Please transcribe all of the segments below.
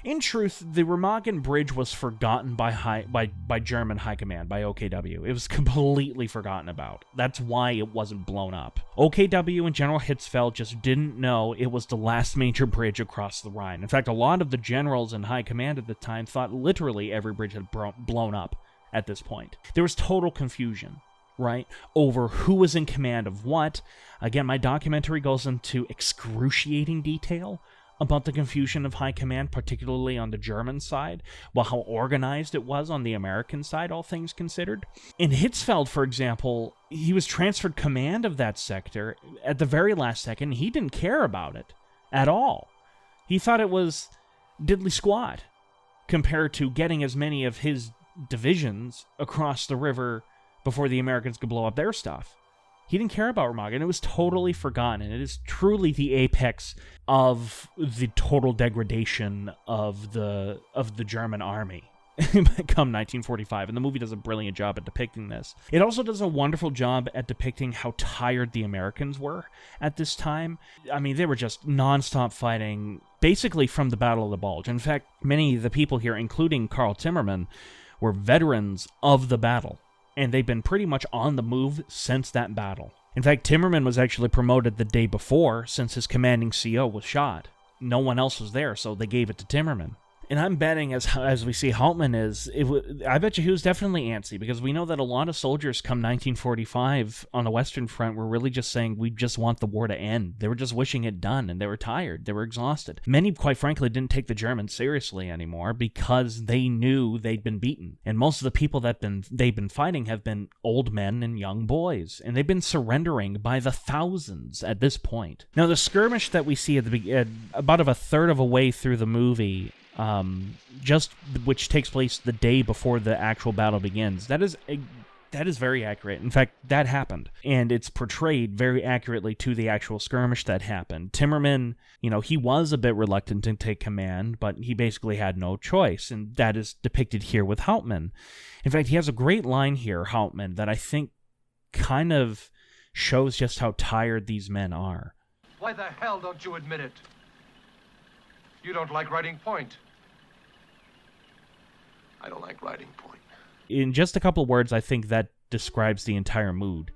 In truth, the Remagen Bridge was forgotten by German High Command, by OKW. It was completely forgotten about. That's why it wasn't blown up. OKW and General Hitzfeld just didn't know it was the last major bridge across the Rhine. In fact, a lot of the generals in High Command at the time thought literally every bridge had blown up at this point. There was total confusion, right, over who was in command of what. Again, my documentary goes into excruciating detail about the confusion of High Command, particularly on the German side, while how organized it was on the American side, all things considered. In Hitzfeld, for example, he was transferred command of that sector at the very last second. He didn't care about it at all. He thought it was diddly squat compared to getting as many of his divisions across the river before the Americans could blow up their stuff. He didn't care about Remagen. It was totally forgotten. And it is truly the apex of the total degradation of the German army come 1945. And the movie does a brilliant job at depicting this. It also does a wonderful job at depicting how tired the Americans were at this time. I mean, they were just nonstop fighting, basically from the Battle of the Bulge. In fact, many of the people here, including Carl Timmerman, were veterans of the battle. And they've been pretty much on the move since that battle. In fact, Timmerman was actually promoted the day before, since his commanding CO was shot. No one else was there, so they gave it to Timmerman. And I'm betting, as we see Hauptmann I bet you he was definitely antsy, because we know that a lot of soldiers come 1945 on the Western Front were really just saying, we just want the war to end. They were just wishing it done, and they were tired. They were exhausted. Many, quite frankly, didn't take the Germans seriously anymore because they knew they'd been beaten. And most of the people that they've been fighting have been old men and young boys, and they've been surrendering by the thousands at this point. Now, the skirmish that we see at the about a third of a way through the movie, which takes place the day before the actual battle begins. That is very accurate. In fact, that happened, and it's portrayed very accurately to the actual skirmish that happened. Timmerman, he was a bit reluctant to take command, but he basically had no choice, and that is depicted here with Hauptmann. In fact, he has a great line here, Hauptmann, that I think kind of shows just how tired these men are. Why the hell don't you admit it? You don't like riding point. I don't like riding point. In just a couple of words, I think that describes the entire mood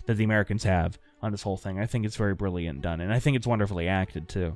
that the Americans have on this whole thing. I think it's very brilliant done, and I think it's wonderfully acted, too.